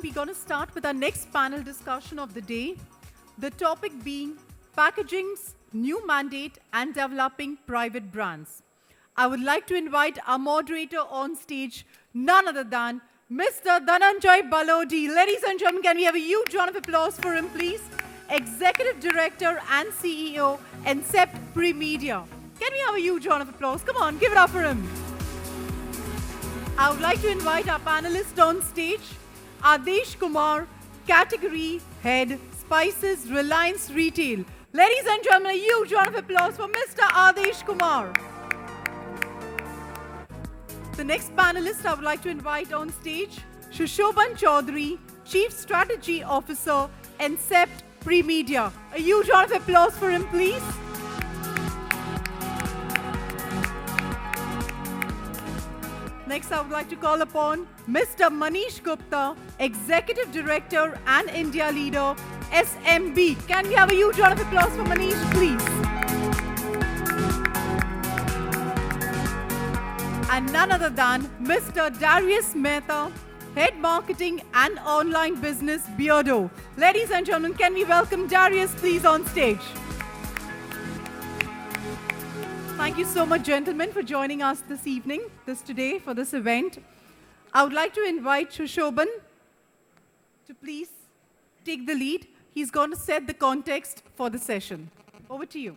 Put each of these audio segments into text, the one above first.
we're going to start with our next panel discussion of the day. The topic being packaging's new mandate and developing private brands. I would like to invite our moderator on stage, none other than Mr. Dhananjay Balodi. Ladies and gentlemen, can we have a huge round of applause for him, please? Executive Director and CEO, Encept Premedia. Can we have a huge round of applause? Come on, give it up for him. I would like to invite our panelists on stage, Adesh Kumar, Category Head, Spices, Reliance Retail. Ladies and gentlemen, a huge round of applause for Mr. Adesh Kumar. The next panelist I would like to invite on stage, Sushobhan Choudhary, Chief Strategy Officer, Encept Premedia. A huge round of applause for him, please. Next, I would like to call upon Mr. Manish Gupta, Executive Director and India Leader, SMB. Can we have a huge round of applause for Manish, please? And none other than Mr. Darayus Mehta, Head Marketing and Online Business, Beardo. Ladies and gentlemen, can we welcome Darayus, please, on stage? Thank you so much, gentlemen, for joining us this evening, today, for this event. I would like to invite Sushobhan to please take the lead. He's going to set the context for the session. Over to you.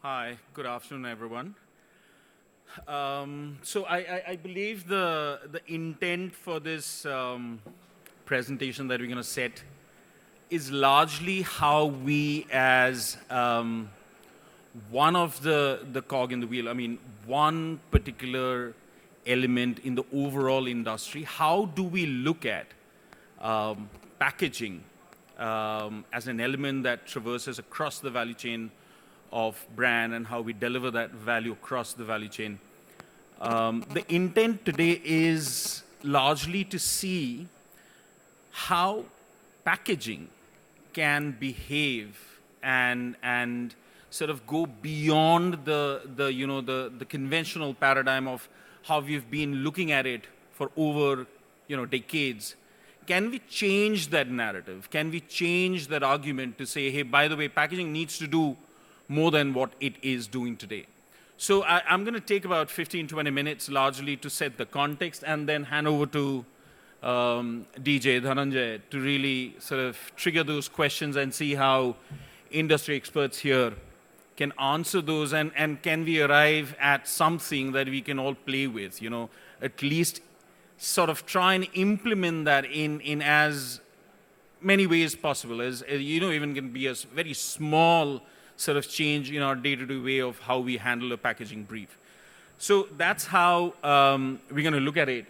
Hi, good afternoon, everyone. So I believe the intent for this presentation that we're going to set is largely how we, as one of the cog in the wheel, I mean, one particular element in the overall industry, how do we look at packaging as an element that traverses across the value chain of brand and how we deliver that value across the value chain. The intent today is largely to see how packaging can behave and sort of go beyond the conventional paradigm of how we've been looking at it for over decades. Can we change that narrative? Can we change that argument to say, hey, by the way, packaging needs to do more than what it is doing today? So I'm going to take about 15, 20 minutes largely to set the context and then hand over to DJ Dhananjay to really sort of trigger those questions and see how industry experts here can answer those and can we arrive at something that we can all play with, at least sort of try and implement that in as many ways possible, as even can be a very small sort of change in our day-to-day way of how we handle a packaging brief. So that's how we're going to look at it.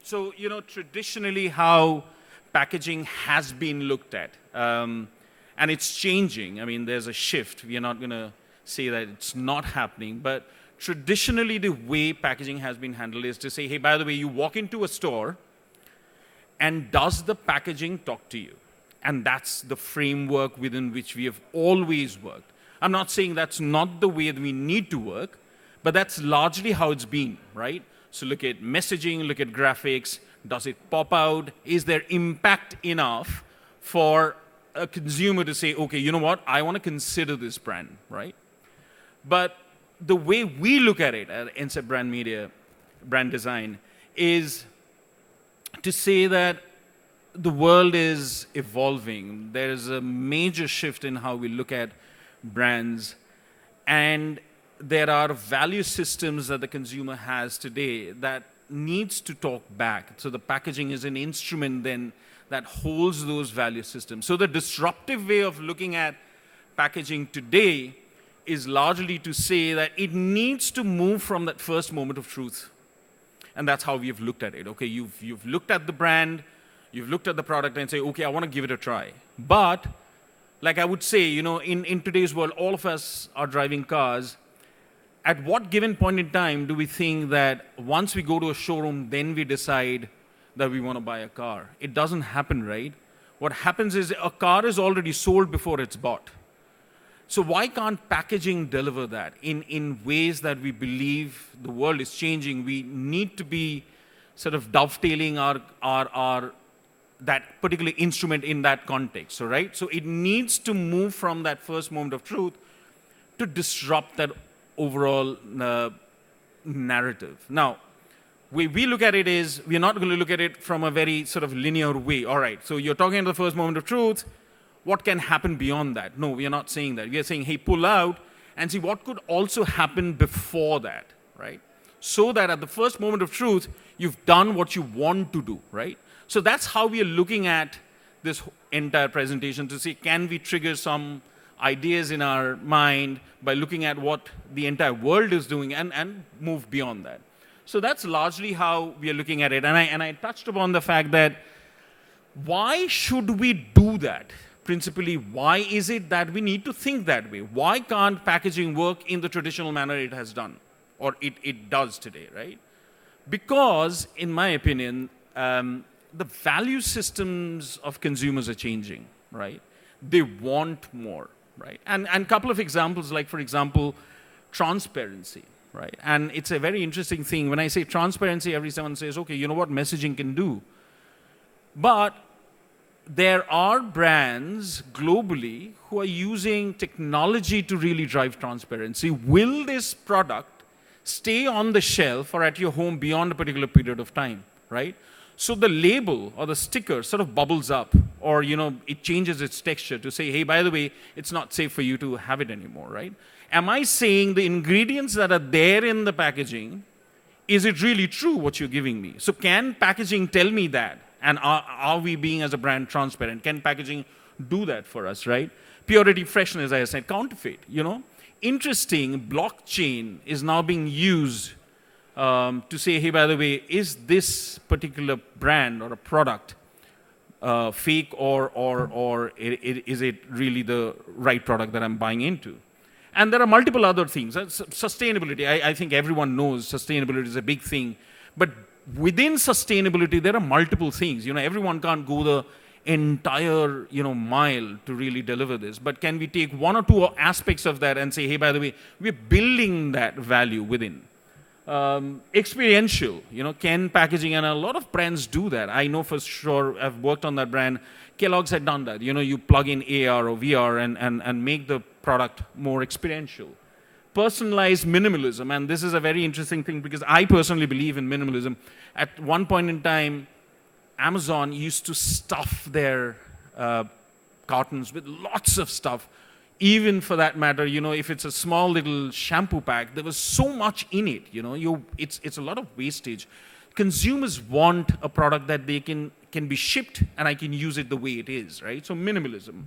So, traditionally how packaging has been looked at. And it's changing. I mean, there's a shift. We are not going to say that it's not happening. But traditionally, the way packaging has been handled is to say, hey, by the way, you walk into a store, and does the packaging talk to you? And that's the framework within which we have always worked. I'm not saying that's not the way that we need to work, but that's largely how it's been, right? So look at messaging, look at graphics. Does it pop out? Is there impact enough for a consumer to say, okay, you know what? I want to consider this brand, right? But the way we look at it at Encept brand design, is to say that the world is evolving. There is a major shift in how we look at brands, and there are value systems that the consumer has today that needs to talk back. So the packaging is an instrument then that holds those value systems. So the disruptive way of looking at packaging today is largely to say that it needs to move from that first moment of truth. And that's how we have looked at it. Okay, you've looked at the brand, you've looked at the product and say, okay, I want to give it a try. But, like I would say, in today's world, all of us are driving cars. At what given point in time do we think that once we go to a showroom, then we decide that we want to buy a car? It doesn't happen, right? what happens is a car is already sold before it's bought. So why can't packaging deliver that in ways that we believe the world is changing? We need to be sort of dovetailing our that particular instrument in that context, so right? So it needs to move from that first moment of truth to disrupt that overall narrative. Now, way we look at it is, we're not going to look at it from a very sort of linear way. All right, so you're talking about the first moment of truth. What can happen beyond that? No, we are not saying that. We are saying, hey, pull out and see what could also happen before that, right? So that at the first moment of truth, you've done what you want to do, right? So that's how we are looking at this entire presentation, to see, can we trigger some ideas in our mind by looking at what the entire world is doing and move beyond that. So that's largely how we are looking at it. And I touched upon the fact that why should we do that? Principally, why is it that we need to think that way? Why can't packaging work in the traditional manner it has done, or it does today, right? Because, in my opinion, the value systems of consumers are changing, right? They want more, right? And a couple of examples, like, for example, transparency, right? And it's a very interesting thing. When I say transparency, everyone says, okay, you know what messaging can do. But there are brands globally who are using technology to really drive transparency. Will this product stay on the shelf or at your home beyond a particular period of time, right? So the label or the sticker sort of bubbles up, or, you know, it changes its texture to say, hey, by the way, it's not safe for you to have it anymore, right? Am I saying the ingredients that are there in the packaging, is it really true what you're giving me? So can packaging tell me that? And are we being, as a brand, transparent? Can packaging do that for us, right? Purity, freshness, as I said, counterfeit, you know? Interesting, blockchain is now being used to say, hey, by the way, is this particular brand or a product fake, or is it really the right product that I'm buying into? And there are multiple other things. Sustainability, I think everyone knows sustainability is a big thing. But within sustainability, there are multiple things. You know, everyone can't go the entire, you know, mile to really deliver this. But can we take one or two aspects of that and say, hey, by the way, we're building that value within? Experiential, you know, can packaging, and a lot of brands do that. I know for sure, I've worked on that brand. Kellogg's had done that. You know, you plug in AR or VR and make the product more experiential. Personalized minimalism, and this is a very interesting thing because I personally believe in minimalism. At one point in time, Amazon used to stuff their cartons with lots of stuff. Even for that matter, you know, if it's a small little shampoo pack, there was so much in it, you know, it's a lot of wastage. Consumers want a product that they can be shipped and I can use it the way it is, right? So minimalism.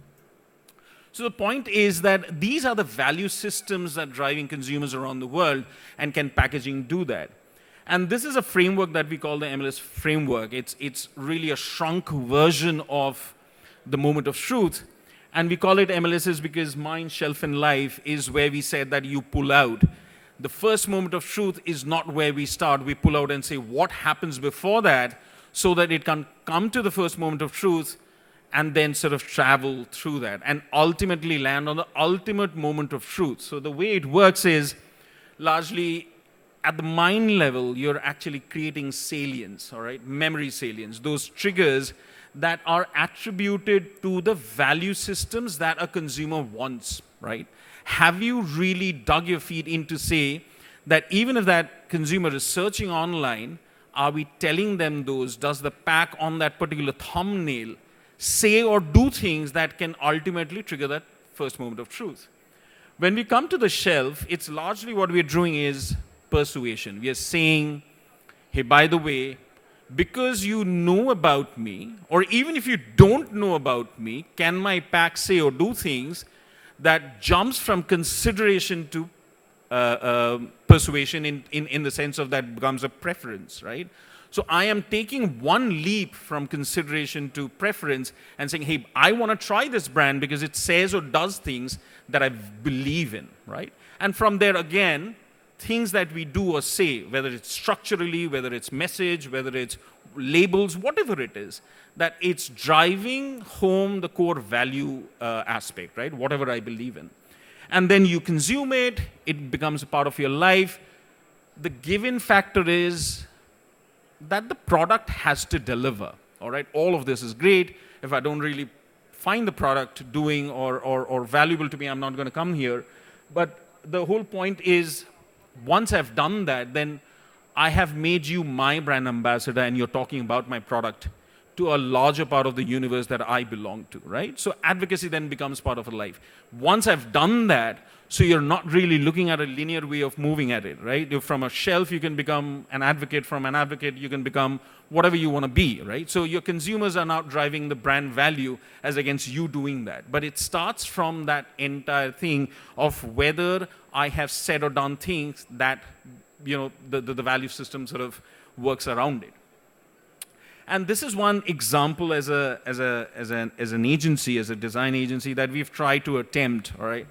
So the point is that these are the value systems that are driving consumers around the world, and can packaging do that? And this is a framework that we call the Mls Framework. It's really a shrunk version of the moment of truth. And we call it MLSs because mind, shelf, and life is where we said that you pull out. The first moment of truth is not where we start. We pull out and say what happens before that, so that it can come to the first moment of truth and then sort of travel through that and ultimately land on the ultimate moment of truth. So the way it works is largely at the mind level, you're actually creating salience, all right? Memory salience, those triggers that are attributed to the value systems that a consumer wants, right? Have you really dug your feet in to say that even if that consumer is searching online, are we telling them those? Does the pack on that particular thumbnail say or do things that can ultimately trigger that first moment of truth? When we come to the shelf, it's largely what we're doing is persuasion. We are saying, hey, by the way, because you know about me, or even if you don't know about me, can my pack say or do things that jumps from consideration to persuasion in the sense of that becomes a preference, right? So I am taking one leap from consideration to preference and saying, hey, I want to try this brand because it says or does things that I believe in, right? And from there, again, things that we do or say, whether it's structurally, whether it's message, whether it's labels, whatever it is, that it's driving home the core value aspect, right? Whatever I believe in. And then you consume it, it becomes a part of your life. The given factor is that the product has to deliver, all right? All of this is great. If I don't really find the product doing or valuable to me, I'm not going to come here. But the whole point is, once I've done that, then I have made you my brand ambassador and you're talking about my product to a larger part of the universe that I belong to, right? So advocacy then becomes part of a life. Once I've done that, so you're not really looking at a linear way of moving at it, right? From a shelf, you can become an advocate. From an advocate, you can become whatever you want to be, right? So your consumers are now driving the brand value as against you doing that. But it starts from that entire thing of whether I have said or done things that, the value system sort of works around it. And this is one example as an agency, as a design agency, that we've tried to attempt, all right?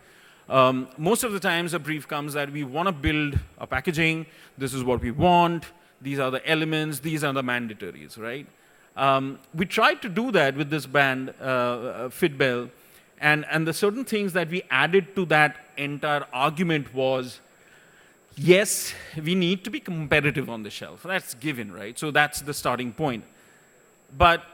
Most of the times a brief comes that we want to build a packaging, this is what we want, these are the elements, these are the mandatories, right? We tried to do that with this brand, Fitbel, and the certain things that we added to that entire argument was, yes, we need to be competitive on the shelf. That's given, right? So that's the starting point. But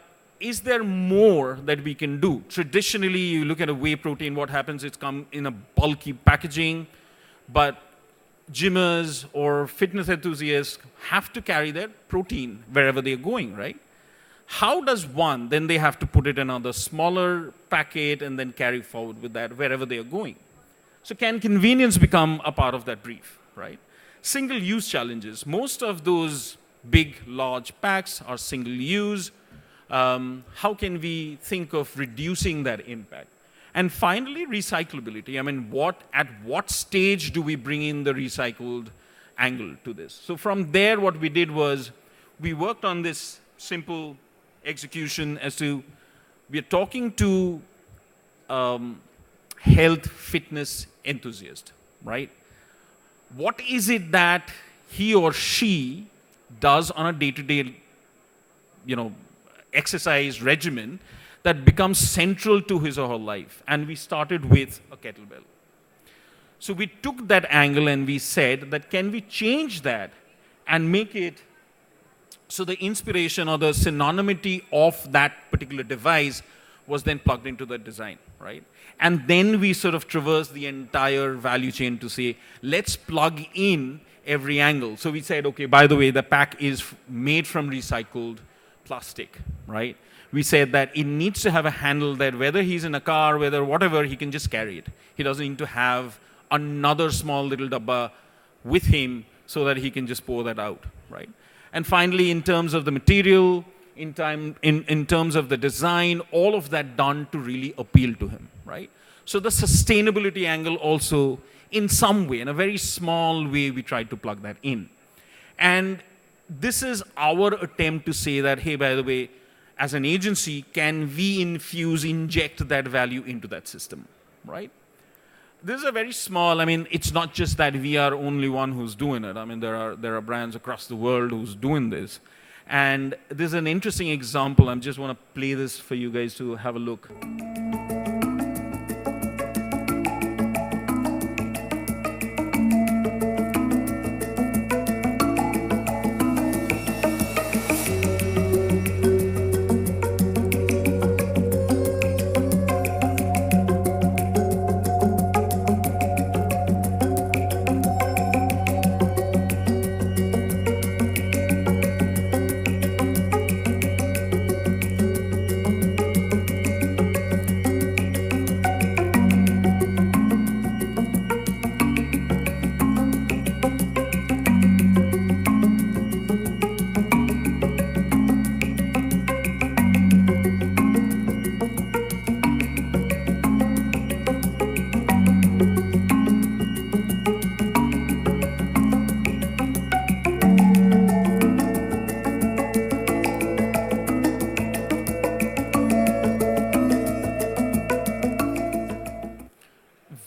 is there more that we can do? Traditionally, you look at a whey protein, what happens, it's come in a bulky packaging, but gymmers or fitness enthusiasts have to carry their protein wherever they're going, right? How does one, then they have to put it in another smaller packet and then carry forward with that wherever they are going. So can convenience become a part of that brief, right? Single-use challenges. Most of those big, large packs are single-use. How can we think of reducing that impact? And finally, recyclability. I mean, at what stage do we bring in the recycled angle to this? So from there, what we did was we worked on this simple execution as to, we are talking to health fitness enthusiast, right? What is it that he or she does on a day-to-day, exercise regimen that becomes central to his or her life? And we started with a kettlebell. So we took that angle and we said that, can we change that and make it so the inspiration or the synonymity of that particular device was then plugged into the design, right? And then we sort of traversed the entire value chain to say, let's plug in every angle. So we said, okay, by the way, the pack is made from recycled plastic, right? We said that it needs to have a handle that whether he's in a car, whether whatever, he can just carry it. He doesn't need to have another small little dabba with him so that he can just pour that out, right? And finally, in terms of the material, in terms of the design, all of that done to really appeal to him, right? So the sustainability angle also, in some way, in a very small way, we tried to plug that in. And this is our attempt to say that, hey, by the way, as an agency, can we inject that value into that system, right? This is a very small, it's not just that we are only one who's doing it. There are brands across the world who's doing this. And this is an interesting example. I just want to play this for you guys to have a look.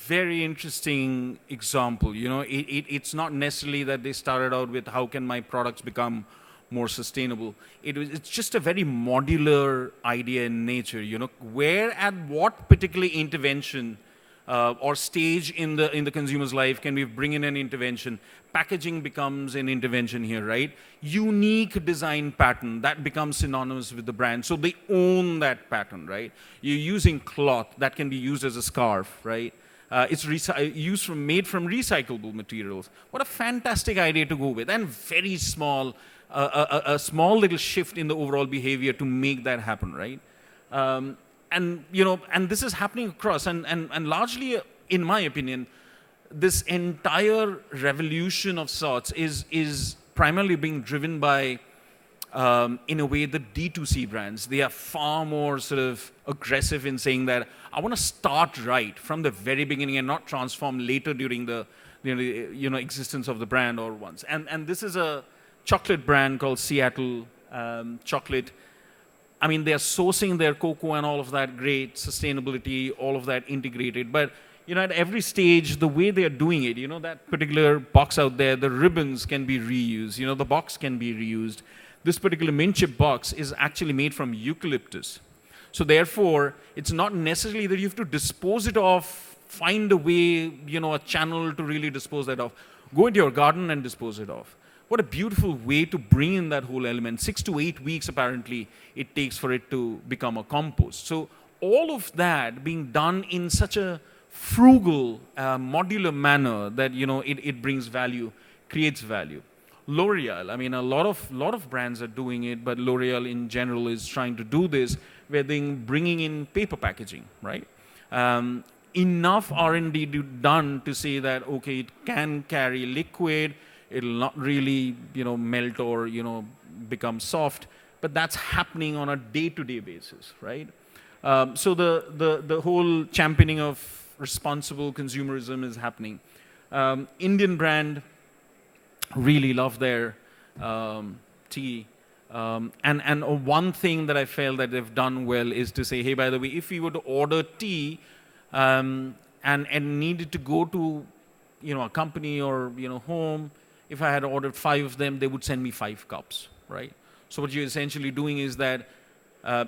Very interesting example. It's not necessarily that they started out with how can my products become more sustainable. It's just a very modular idea in nature, where at what particular intervention or stage in the consumer's life can we bring in an intervention. Packaging becomes an intervention here, right? Unique design pattern, that becomes synonymous with the brand. So they own that pattern, right? You're using cloth that can be used as a scarf, right? It's made from recyclable materials. What a fantastic idea to go with. And very small, a small little shift in the overall behavior to make that happen, right? And this is happening across, and largely, in my opinion, this entire revolution of sorts is primarily being driven by, in a way, the D2C brands. They are far more sort of aggressive in saying that I want to start right from the very beginning and not transform later during the existence of the brand or once. And this is a chocolate brand called Seattle Chocolate. I mean, they're sourcing their cocoa and all of that, great sustainability, all of that integrated. But, at every stage, the way they're doing it, that particular box out there, the ribbons can be reused, the box can be reused. This particular mint chip box is actually made from eucalyptus. So therefore, it's not necessarily that you have to dispose it off, find a way, a channel to really dispose that off. Go into your garden and dispose it off. What a beautiful way to bring in that whole element. 6 to 8 weeks, apparently, it takes for it to become a compost. So all of that being done in such a frugal, modular manner that, it brings value, creates value. L'Oreal, I mean, a lot of brands are doing it, but L'Oreal in general is trying to do this, where they're bringing in paper packaging, right? Enough R&D done to say that, okay, it can carry liquid, it'll not really, melt or, become soft, but that's happening on a day-to-day basis, right? So the whole championing of responsible consumerism is happening. Indian brand, really love their tea. And one thing that I felt that they've done well is to say, hey, by the way, if we were to order tea and needed to go to, a company or, home, if I had ordered 5 of them, they would send me 5 cups, right? So what you're essentially doing is that,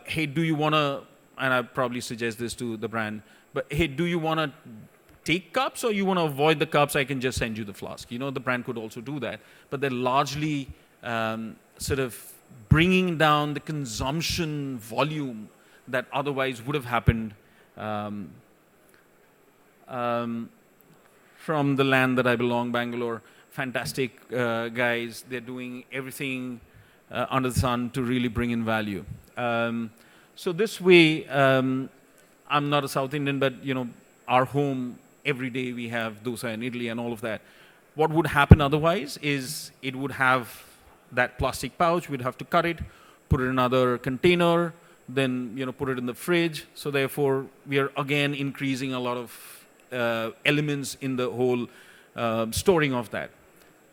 hey, do you want to, and I probably suggest this to the brand, but hey, do you want to take cups or you want to avoid the cups? I can just send you the flask. The brand could also do that, but they're largely sort of bringing down the consumption volume that otherwise would have happened from the land that I belong, Bangalore. Fantastic guys. They're doing everything under the sun to really bring in value. So this way, I'm not a South Indian, but our home, every day we have dosa and idli and all of that. What would happen otherwise is it would have that plastic pouch, we'd have to cut it, put it in another container, then put it in the fridge. So therefore, we are again increasing a lot of elements in the whole storing of that.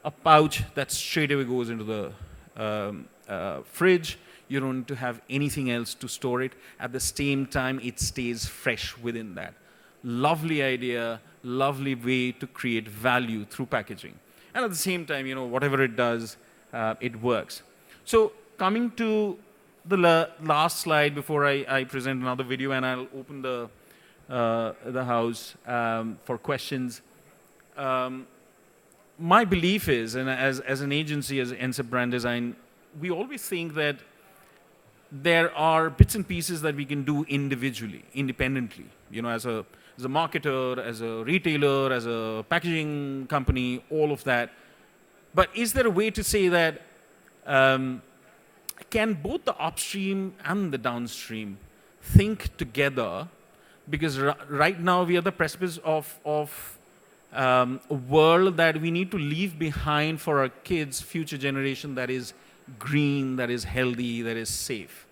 A pouch that straight away goes into the fridge. You don't need to have anything else to store it. At the same time, it stays fresh within that. Lovely idea, lovely way to create value through packaging. And at the same time, whatever it does, it works. So coming to the last slide before I present another video, and I'll open the house for questions. My belief is, and as an agency, as Encept Brand Design, we always think that there are bits and pieces that we can do individually, independently. As a marketer, as a retailer, as a packaging company, all of that. But is there a way to say that can both the upstream and the downstream think together? Because right now we are the precipice of a world that we need to leave behind for our kids' future generation that is green, that is healthy, that is safe.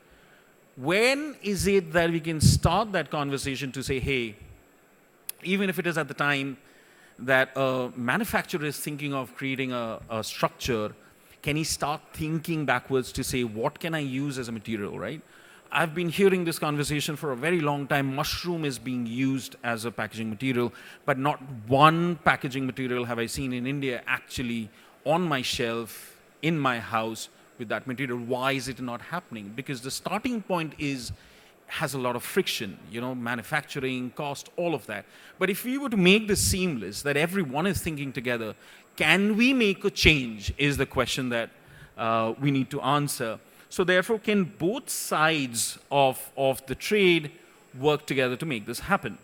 When is it that we can start that conversation to say, hey, even if it is at the time that a manufacturer is thinking of creating a structure, can he start thinking backwards to say, what can I use as a material, right? I've been hearing this conversation for a very long time. Mushroom is being used as a packaging material, but not one packaging material have I seen in India actually on my shelf, in my house, with that material. Why is it not happening? Because the starting point has a lot of friction, manufacturing, cost, all of that. But if we were to make this seamless, that everyone is thinking together, can we make a change is the question that we need to answer. So therefore, can both sides of the trade work together to make this happen?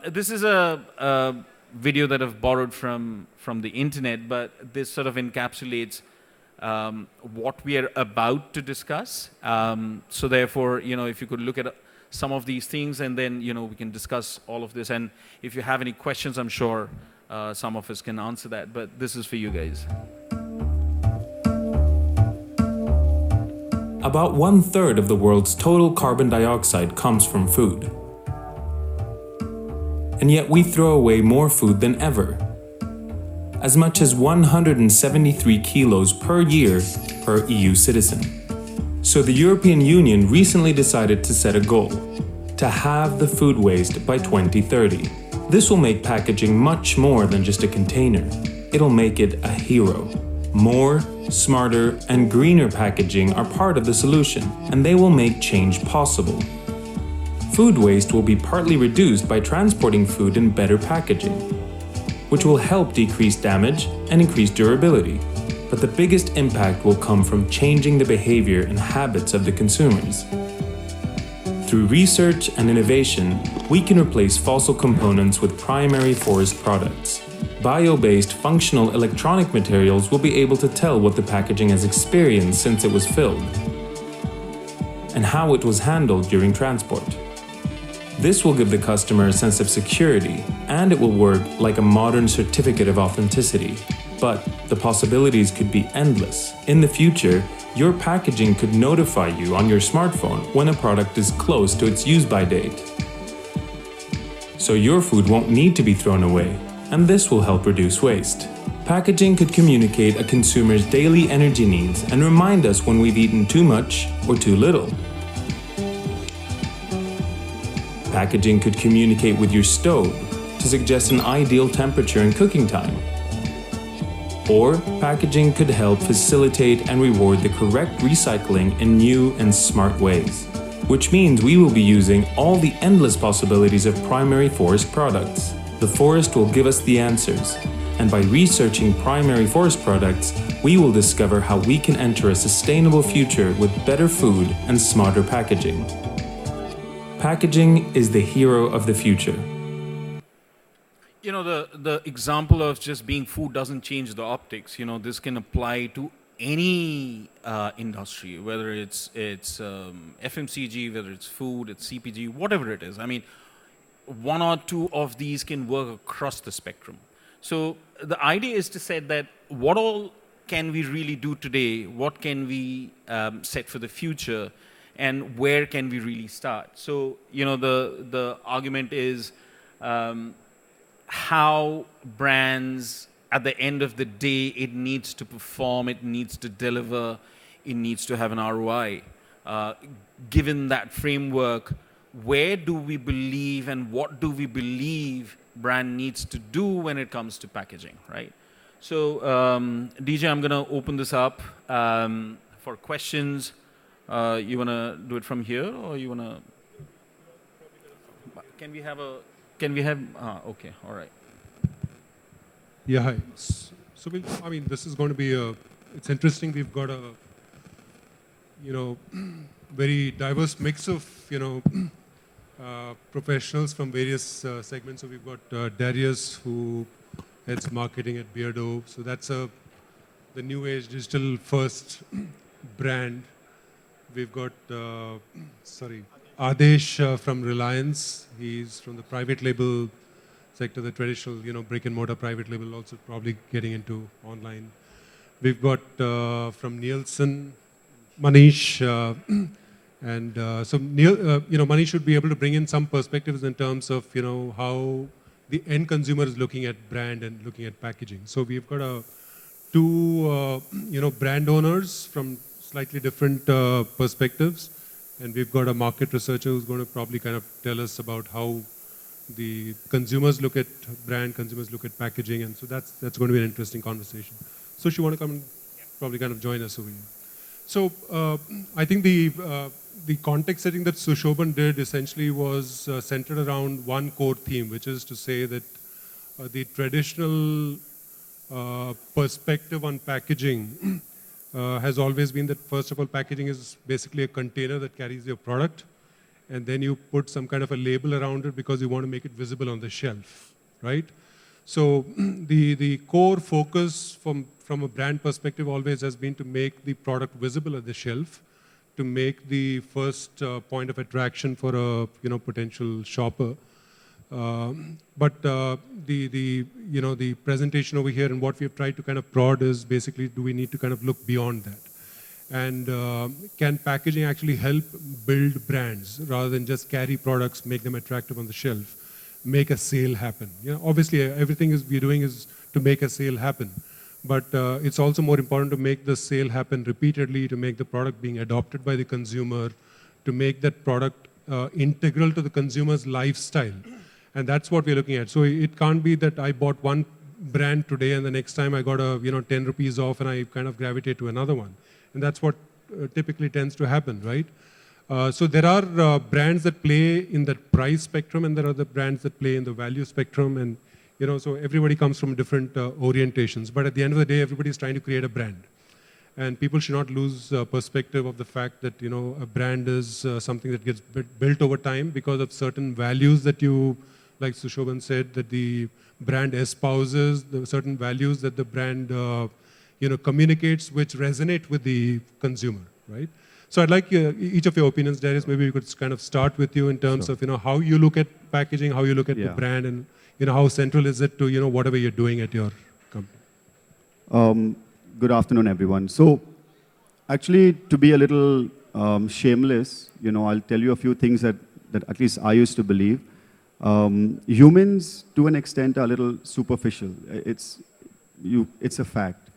This is a video that I've borrowed from the internet, but this sort of encapsulates what we are about to discuss. So therefore, if you could look at some of these things, and then we can discuss all of this. And if you have any questions, I'm sure some of us can answer that. But this is for you guys. About 1/3 of the world's total carbon dioxide comes from food. And yet we throw away more food than ever. As much as 173 kilos per year per EU citizen. So the European Union recently decided to set a goal, to halve the food waste by 2030. This will make packaging much more than just a container. It'll make it a hero. More, smarter, and greener packaging are part of the solution, and they will make change possible. Food waste will be partly reduced by transporting food in better packaging, which will help decrease damage and increase durability. But the biggest impact will come from changing the behavior and habits of the consumers. Through research and innovation, we can replace fossil components with primary forest products. Bio-based functional electronic materials will be able to tell what the packaging has experienced since it was filled, and how it was handled during transport. This will give the customer a sense of security, and it will work like a modern certificate of authenticity. But the possibilities could be endless. In the future, your packaging could notify you on your smartphone when a product is close to its use-by date. So your food won't need to be thrown away, and this will help reduce waste. Packaging could communicate a consumer's daily energy needs and remind us when we've eaten too much or too little. Packaging could communicate with your stove to suggest an ideal temperature and cooking time. Or packaging could help facilitate and reward the correct recycling in new and smart ways, which means we will be using all the endless possibilities of primary forest products. The forest will give us the answers, and by researching primary forest products, we will discover how we can enter a sustainable future with better food and smarter packaging. Packaging is the hero of the future. The example of just being food doesn't change the optics. This can apply to any industry, whether it's FMCG, whether it's food, it's CPG, whatever it is. I mean, one or two of these can work across the spectrum. So the idea is to say that what all can we really do today? What can we set for the future? And where can we really start? So, the argument is how brands, at the end of the day, it needs to perform, it needs to deliver, it needs to have an ROI. Given that framework, where do we believe and what do we believe brand needs to do when it comes to packaging, right? So, DJ, I'm going to open this up for questions. You want to do it from here, or you want to? Can we have? Okay, all right. Yeah, hi. So, this is going to be it's interesting. We've got a, very diverse mix of, professionals from various segments. So we've got Darayus, who heads marketing at Beardo. So that's the new age digital first brand. We've got, Adesh from Reliance. He's from the private label sector, the traditional, brick and mortar private label, also probably getting into online. We've got from Nielsen, Manish, and so Manish should be able to bring in some perspectives in terms of, how the end consumer is looking at brand and looking at packaging. So we've got two, brand owners from slightly different perspectives. And we've got a market researcher who's going to probably kind of tell us about how the consumers look at brand, consumers look at packaging. And so that's going to be an interesting conversation. So you want to come and probably kind of join us over here. So I think the context setting that Sushobhan did essentially was centered around one core theme, which is to say that the traditional perspective on packaging has always been that, first of all, packaging is basically a container that carries your product, and then you put some kind of a label around it because you want to make it visible on the shelf, right? So the core focus from a brand perspective always has been to make the product visible at the shelf, to make the first point of attraction for a potential shopper. But the presentation over here and what we have tried to kind of prod is basically, do we need to kind of look beyond that? And can packaging actually help build brands rather than just carry products, make them attractive on the shelf, make a sale happen? Obviously, everything we're doing is to make a sale happen. But it's also more important to make the sale happen repeatedly, to make the product being adopted by the consumer, to make that product integral to the consumer's lifestyle. And that's what we're looking at. So it can't be that I bought one brand today and the next time I got a 10 rupees off and I kind of gravitate to another one. And that's what typically tends to happen, right? So there are brands that play in that price spectrum, and there are the brands that play in the value spectrum. And so everybody comes from different orientations. But at the end of the day, everybody's trying to create a brand. And people should not lose perspective of the fact that, a brand is something that gets built over time because of certain values that like Sushobhan said, that the brand espouses, the certain values that the brand, communicates, which resonate with the consumer, right? So I'd like each of your opinions, Darayus. Maybe we could kind of start with you in terms of, how you look at packaging, how you look at the brand, and, how central is it to, whatever you're doing at your company? Good afternoon, everyone. So actually, to be a little shameless, I'll tell you a few things that at least I used to believe. Humans, to an extent, are a little superficial. It's a fact.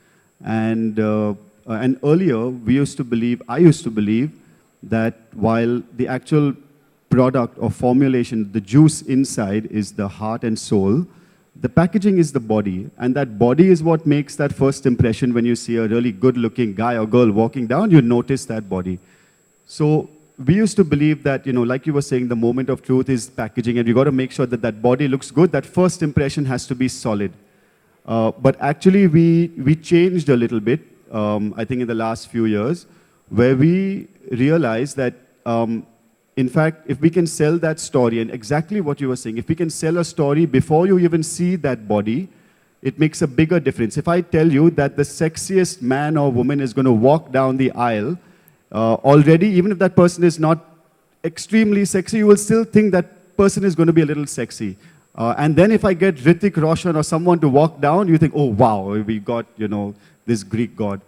And earlier, I used to believe that while the actual product or formulation, the juice inside is the heart and soul, the packaging is the body. And that body is what makes that first impression. When you see a really good-looking guy or girl walking down, you notice that body. So we used to believe that, like you were saying, the moment of truth is packaging, and you got to make sure that that body looks good. That first impression has to be solid. But actually, we changed a little bit, I think, in the last few years, where we realized that, in fact, if we can sell that story, and exactly what you were saying, if we can sell a story before you even see that body, it makes a bigger difference. If I tell you that the sexiest man or woman is going to walk down the aisle, already, even if that person is not extremely sexy, you will still think that person is going to be a little sexy. And then if I get Hrithik Roshan or someone to walk down, you think, oh, wow, we got, this Greek god.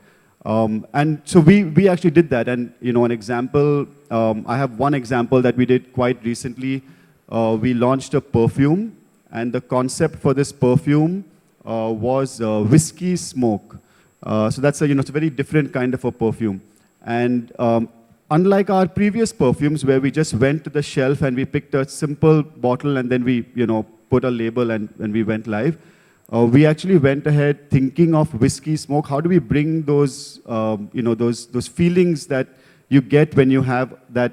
And so we actually did that. And, an example, I have one example that we did quite recently. We launched a perfume, and the concept for this perfume was whiskey smoke. So that's it's a very different kind of a perfume. And unlike our previous perfumes, where we just went to the shelf and we picked a simple bottle and then we, put a label and we went live, we actually went ahead thinking of whiskey smoke. How do we bring those, those feelings that you get when you have that,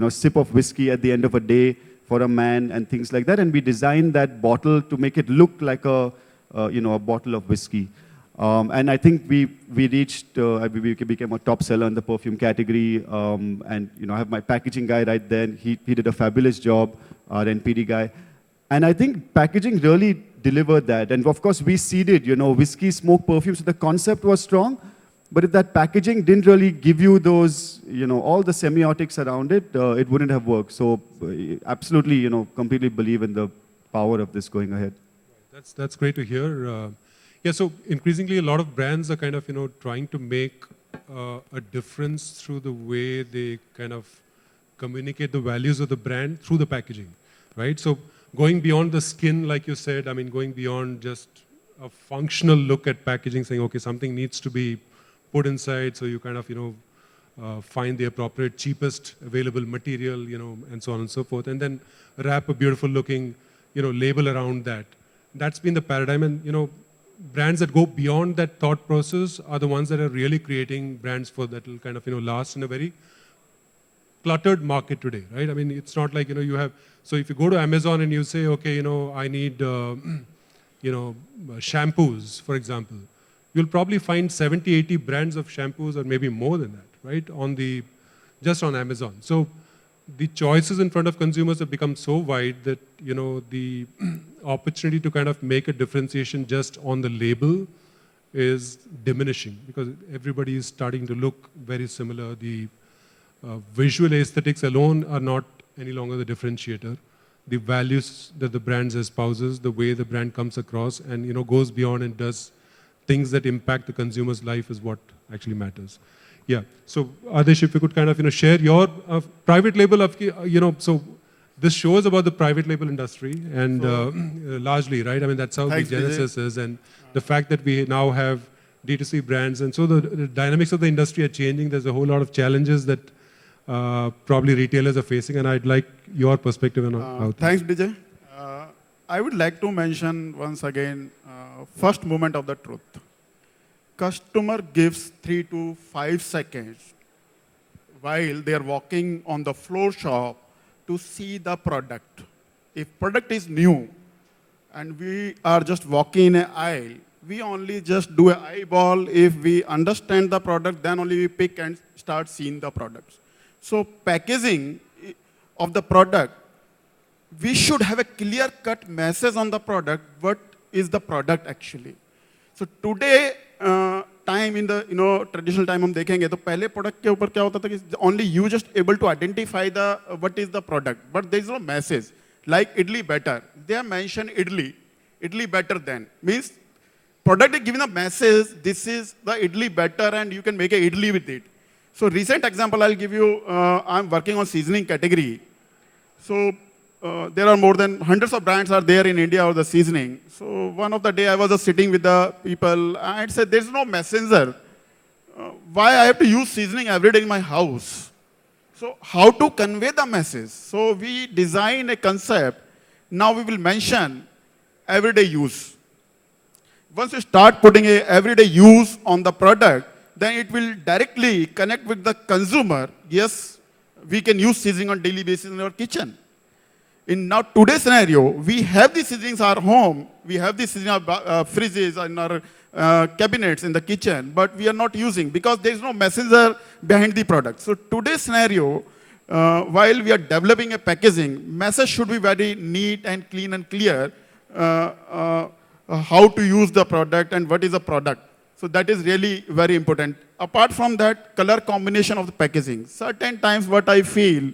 sip of whiskey at the end of a day for a man and things like that? And we designed that bottle to make it look like a bottle of whiskey. And I think we reached, we became a top seller in the perfume category. And I have my packaging guy right there. He did a fabulous job, our NPD guy. And I think packaging really delivered that. And of course, we seeded, whiskey smoke perfume. So the concept was strong. But if that packaging didn't really give you those, all the semiotics around it, it wouldn't have worked. So absolutely, completely believe in the power of this going ahead. That's great to hear. Yeah, so increasingly a lot of brands are kind of, trying to make a difference through the way they kind of communicate the values of the brand through the packaging, right? So going beyond the skin, like you said, going beyond just a functional look at packaging, saying, okay, something needs to be put inside, so you kind of, find the appropriate, cheapest available material, and so on and so forth, and then wrap a beautiful looking, label around that. That's been the paradigm, and, brands that go beyond that thought process are the ones that are really creating brands for that will kind of, last in a very cluttered market today, right? I mean, it's not like, you have, so if you go to Amazon and you say, okay, I need, shampoos, for example, you'll probably find 70, 80 brands of shampoos or maybe more than that, right? Just on Amazon. So the choices in front of consumers have become so wide that, the opportunity to kind of make a differentiation just on the label is diminishing because everybody is starting to look very similar. The visual aesthetics alone are not any longer the differentiator. The values that the brand espouses, the way the brand comes across and, goes beyond and does things that impact the consumer's life is what actually matters. Yeah. So Adesh, if you could kind of, share your private label of, so this shows about the private label industry and largely, right? I mean, that's how Thanks, the genesis is. And the fact that we now have D2C brands. And so the dynamics of the industry are changing. There's a whole lot of challenges that probably retailers are facing. And I'd like your perspective on how. Thanks, DJ. I would like to mention once again, first moment of the truth. Customer gives 3 to 5 seconds while they are walking on the floor shop to see the product. If product is new and we are just walking in an aisle, we only just do an eyeball. If we understand the product, then only we pick and start seeing the products. So packaging of the product, we should have a clear-cut message on the product. What is the product actually? So today, time in the traditional time हम देखेंगे तो पहले product के ऊपर क्या होता था कि only you just able to identify the what is the product, but there is no message. Like idli better, they have mentioned idli better than means product is giving a message. This is the idli better, and you can make a idli with it. So recent example I'll give you. I'm working on seasoning category. So there are more than hundreds of brands are there in India of the seasoning. So one of the day I was just sitting with the people and I said, there's no messenger. Why I have to use seasoning every day in my house? So how to convey the message? So we design a concept. Now we will mention everyday use. Once you start putting a everyday use on the product, then it will directly connect with the consumer. Yes, we can use seasoning on daily basis in our kitchen. In now today's scenario, we have these seasonings in our home, we have these seasonings in our fridges, in our cabinets in the kitchen, but we are not using because there is no messenger behind the product. So today's scenario, while we are developing a packaging, message should be very neat and clean and clear. How to use the product and what is the product. So that is really very important. Apart from that, color combination of the packaging. Certain times what I feel,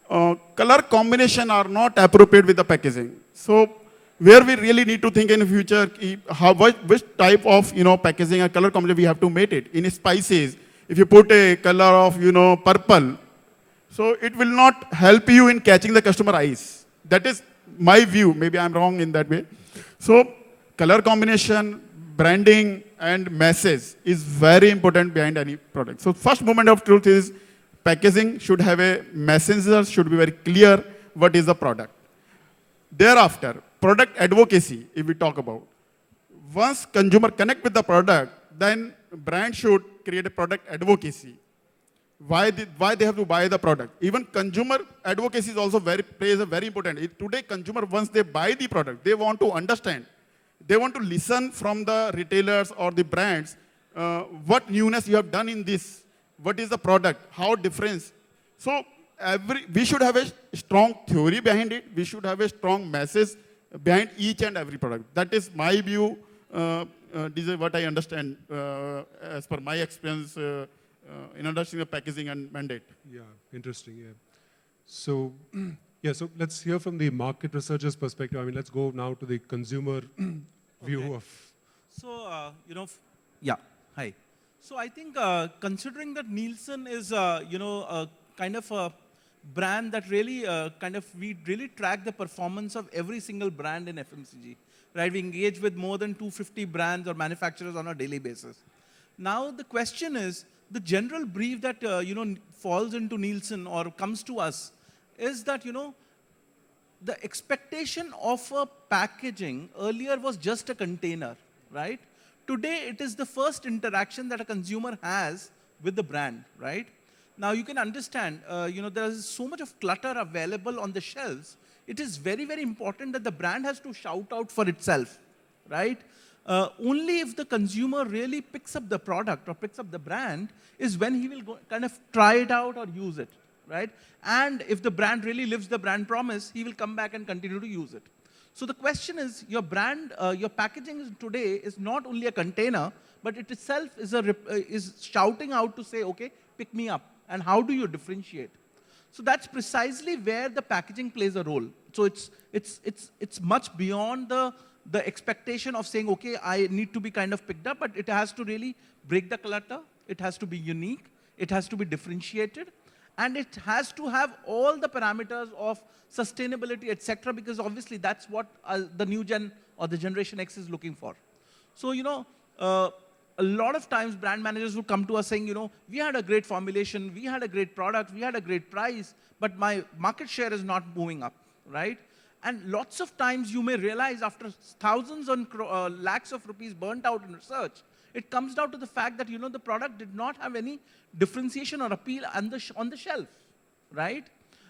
color combination are not appropriate with the packaging. So where we really need to think in the future, which type of packaging and color combination we have to make it. In spices, if you put a color of purple, so it will not help you in catching the customer eyes. That is my view. Maybe I'm wrong in that way. So color combination, branding, and message is very important behind any product. So first moment of truth is packaging should have a messenger, should be very clear what is the product. Thereafter, product advocacy, if we talk about. Once consumer connect with the product, then brand should create a product advocacy. Why they have to buy the product. Even consumer advocacy is also plays a very important. Today, consumer, once they buy the product, they want to understand. They want to listen from the retailers or the brands, what newness you have done in this, what is the product, how different. So we should have a strong theory behind it. We should have a strong message behind each and every product. That is my view. This is what I understand as per my experience in understanding the packaging and mandate. Yeah, interesting. Yeah. So. Yeah, so let's hear from the market researcher's perspective. I mean, let's go now to the consumer view of. So, yeah, hi. So I think considering that Nielsen is, kind of a brand that really we really track the performance of every single brand in FMCG, right? We engage with more than 250 brands or manufacturers on a daily basis. Now the question is, the general brief that, falls into Nielsen or comes to us is that, the expectation of a packaging earlier was just a container, right? Today, it is the first interaction that a consumer has with the brand, right? Now, you can understand, there is so much of clutter available on the shelves. It is very, very important that the brand has to shout out for itself, right? Only if the consumer really picks up the product or picks up the brand is when he will go, kind of try it out or use it, right? And if the brand really lives the brand promise, he will come back and continue to use it. So the question is, your brand, your packaging today is not only a container, but it itself is, is shouting out to say, okay, pick me up. And how do you differentiate? So that's precisely where the packaging plays a role. So it's much beyond the expectation of saying, okay, I need to be kind of picked up, but it has to really break the clutter. It has to be unique. It has to be differentiated. And it has to have all the parameters of sustainability, etc., because obviously that's what the new gen or the Generation X is looking for. So, a lot of times brand managers will come to us saying, we had a great formulation, we had a great product, we had a great price, but my market share is not moving up, right? And lots of times you may realize after thousands and lakhs of rupees burnt out in research, it comes down to the fact that, the product did not have any differentiation or appeal on the shelf, right?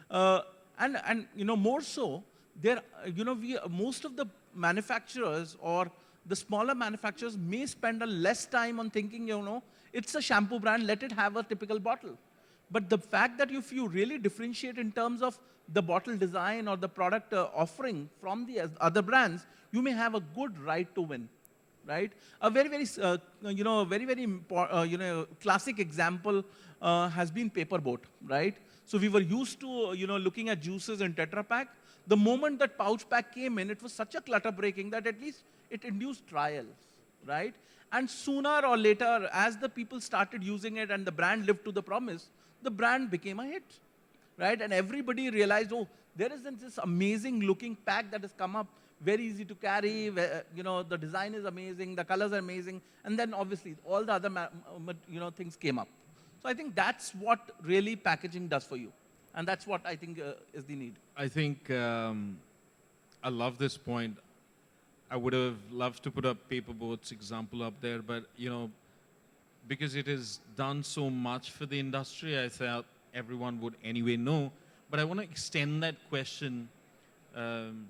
And more so, most of the manufacturers or the smaller manufacturers may spend a less time on thinking, it's a shampoo brand, let it have a typical bottle. But the fact that if you really differentiate in terms of the bottle design or the product offering from the other brands, you may have a good right to win, right? A very, very, classic example has been paper boat, right? So we were used to, looking at juices in Tetra Pak. The moment that pouch pack came in, it was such a clutter breaking that at least it induced trials, right? And sooner or later, as the people started using it and the brand lived to the promise, the brand became a hit, right? And everybody realized, oh, there is this amazing looking pack that has come up, very easy to carry, the design is amazing, the colors are amazing, and then obviously all the other things came up. So I think that's what really packaging does for you. And that's what I think is the need. I think I love this point. I would have loved to put a paper boats example up there, but because it is done so much for the industry, I thought everyone would anyway know. But I want to extend that question. In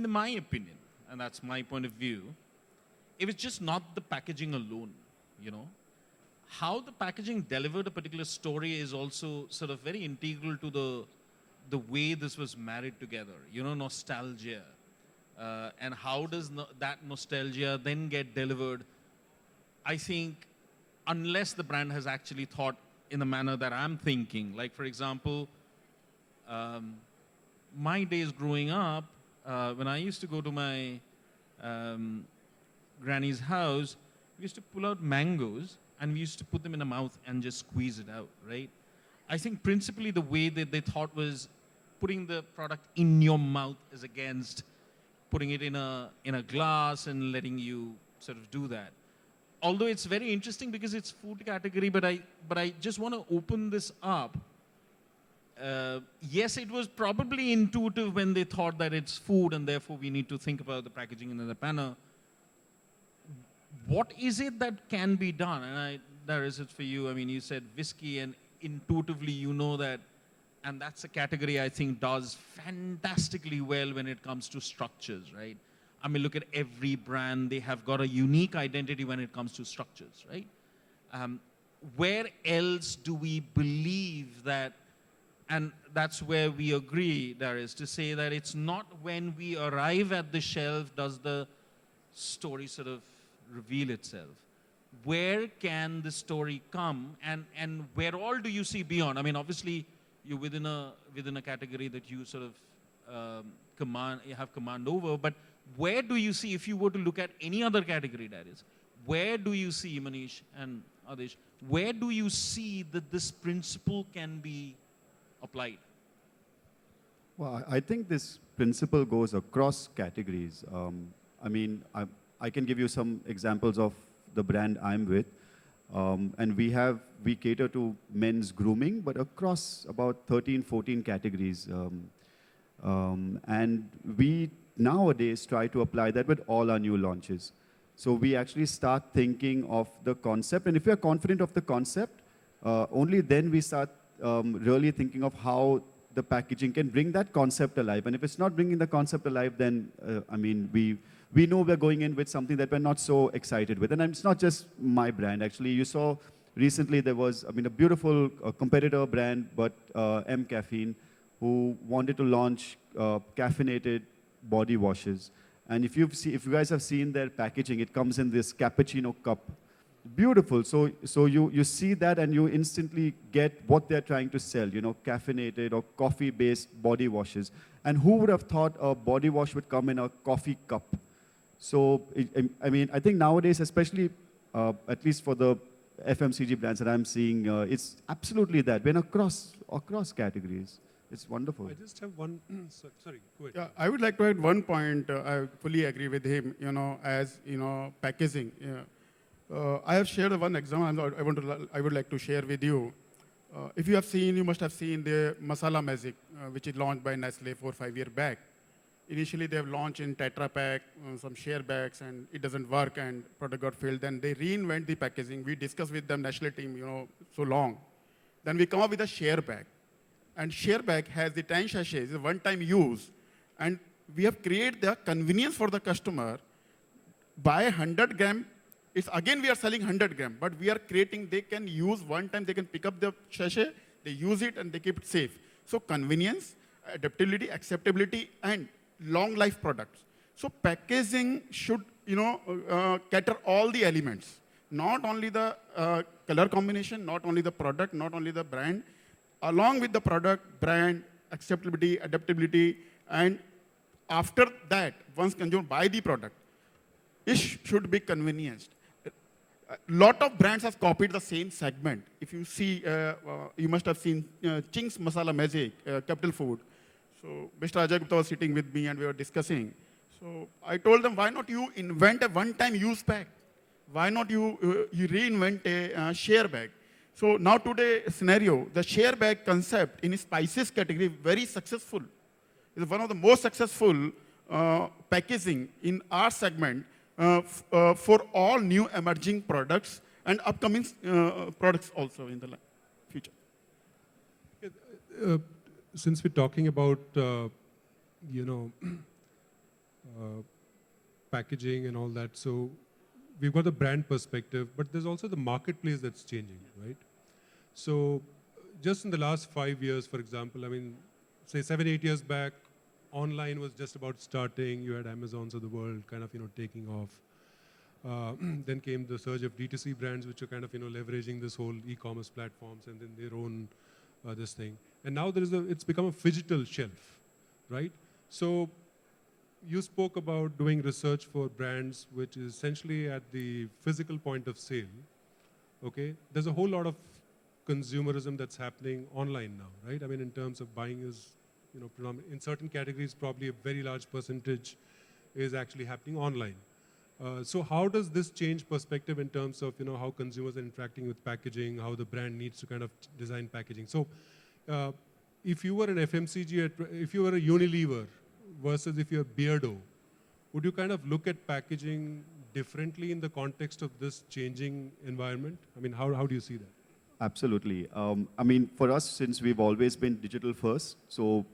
my opinion, and that's my point of view, if it's just not the packaging alone, how the packaging delivered a particular story is also sort of very integral to the way this was married together, nostalgia. And how does that nostalgia then get delivered? I think unless the brand has actually thought in the manner that I'm thinking, like for example, my days growing up, when I used to go to my granny's house, we used to pull out mangoes and we used to put them in a mouth and just squeeze it out, right? I think principally the way that they thought was putting the product in your mouth as against putting it in a glass and letting you sort of do that. Although it's very interesting because it's food category, but I just want to open this up. Yes, it was probably intuitive when they thought that it's food and therefore we need to think about the packaging in another manner. What is it that can be done? And Darayus, it's for you. I mean, you said whiskey and intuitively you know that, and that's a category I think does fantastically well when it comes to structures, right? I mean, look at every brand. They have got a unique identity when it comes to structures, right? Where else do we believe that, and that's where we agree, Darayus, to say that it's not when we arrive at the shelf does the story sort of reveal itself. Where can the story come, and where all do you see beyond? I mean, obviously, you're within a category that you sort of have command over, but where do you see, if you were to look at any other category, Darayus, where do you see, Manish and Adesh, where do you see that this principle can be applied? Well, I think this principle goes across categories. I mean, I can give you some examples of the brand I'm with. And we cater to men's grooming, but across about 13, 14 categories. And we nowadays try to apply that with all our new launches. So we actually start thinking of the concept, and if we are confident of the concept, only then we start really thinking of how the packaging can bring that concept alive. And if it's not bringing the concept alive, then I mean, we know we're going in with something that we're not so excited with. And it's not just my brand. Actually, you saw recently there was, I mean, a beautiful competitor brand, but M Caffeine, who wanted to launch caffeinated body washes. And if you guys have seen their packaging, it comes in this cappuccino cup. Beautiful. So you see that and you instantly get what they're trying to sell, you know, caffeinated or coffee-based body washes. And who would have thought a body wash would come in a coffee cup? So, I mean, I think nowadays, especially at least for the FMCG brands that I'm seeing, it's absolutely that. When across categories, it's wonderful. I just have one, sorry, go ahead. Yeah, I would like to add one point. I fully agree with him, you know, as, you know, packaging. I have shared one example I would like to share with you. If you have seen, you must have seen the Masala Magic, which is launched by Nestle 4 or 5 years back. Initially, they have launched in Tetra Pak, some share bags, and it doesn't work, and product got failed. Then they reinvent the packaging. We discussed with them, Nestle team, you know, so long. Then we come up with a share bag. And share bag has the 10 sachets, it's one-time use. And we have created the convenience for the customer. Buy 100 gram, it's again we are selling 100 gram, but we are creating, they can use one time, they can pick up the sachet, they use it, and they keep it safe. So convenience, adaptability, acceptability, and long life products. So packaging should, you know, cater all the elements, not only the color combination, not only the product, not only the brand, along with the product, brand, acceptability, adaptability, and after that, once consumer buy the product, it should be convenienced. A lot of brands have copied the same segment. If you see, you must have seen Ching's Masala Magic, Capital Food. So Mr. Ajay Gupta was sitting with me and we were discussing. So I told them, why not you invent a one-time use pack? Why not you reinvent a share bag? So now today scenario, the share bag concept in spices category, very successful. It's one of the most successful packaging in our segment for all new emerging products and upcoming products also in the future. Since we're talking about, you know, packaging and all that, so we've got the brand perspective, but there's also the marketplace that's changing, right? So just in the last 5 years, for example, I mean, say 7, 8 years back, online was just about starting. You had Amazons of the world kind of, you know, taking off. Then came the surge of D2C brands, which are kind of, you know, leveraging this whole e-commerce platforms and then their own this thing. And now it's become a phygital shelf, right? So you spoke about doing research for brands, which is essentially at the physical point of sale, okay? There's a whole lot of consumerism that's happening online now, right? I mean, in terms of buying is, you know, in certain categories, probably a very large percentage is actually happening online. So how does this change perspective in terms of, you know, how consumers are interacting with packaging, how the brand needs to kind of design packaging? So if you were an FMCG, if you were a Unilever versus if you're Beardo, would you kind of look at packaging differently in the context of this changing environment? I mean, how do you see that? Absolutely. I mean, for us, since we've always been digital first, so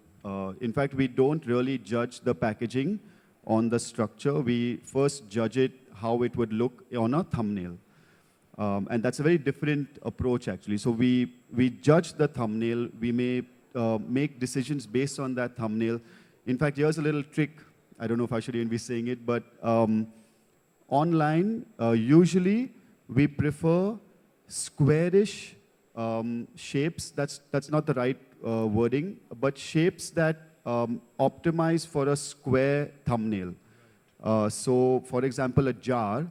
in fact, we don't really judge the packaging on the structure. We first judge it how it would look on a thumbnail. And that's a very different approach, actually. So we judge the thumbnail. We may make decisions based on that thumbnail. In fact, here's a little trick. I don't know if I should even be saying it, but online, usually we prefer squarish shapes. That's not the right wording, but shapes that optimize for a square thumbnail. So, for example, a jar